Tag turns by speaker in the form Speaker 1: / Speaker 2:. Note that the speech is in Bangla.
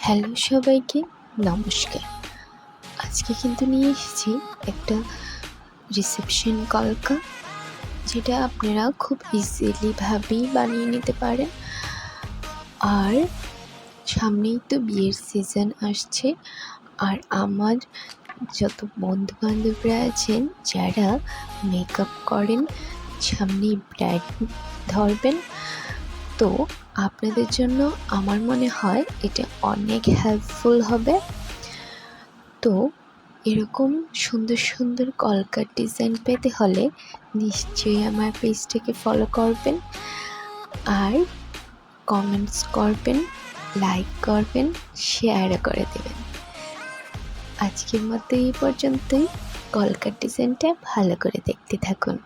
Speaker 1: হ্যালো সবাইকে, নমস্কার। আজকে কিন্তু নিয়ে এসেছি একটা রিসেপশন কলকা, যেটা আপনারা খুব ইজিলিভাবেই বানিয়ে নিতে পারেন। আর সামনেই তো বিয়ের সিজন আসছে, আর আমার যত বন্ধুবান্ধবরা আছেন যারা মেকআপ করেন, সামনেই ব্রাইড ধরবেন, তো আপনাদের জন্য আমার মনে হয় এটা অনেক হেল্পফুল হবে। তো এরকম সুন্দর সুন্দর কলকার ডিজাইন পেতে হলে নিশ্চয়ই আমার পেজটাকে ফলো করবেন, আর কমেন্টস করবেন, লাইক করবেন, শেয়ারও করে দেবেন। আজকের মতো এই পর্যন্তই। কলকার ডিজাইনটা ভালো করে দেখতে থাকুন।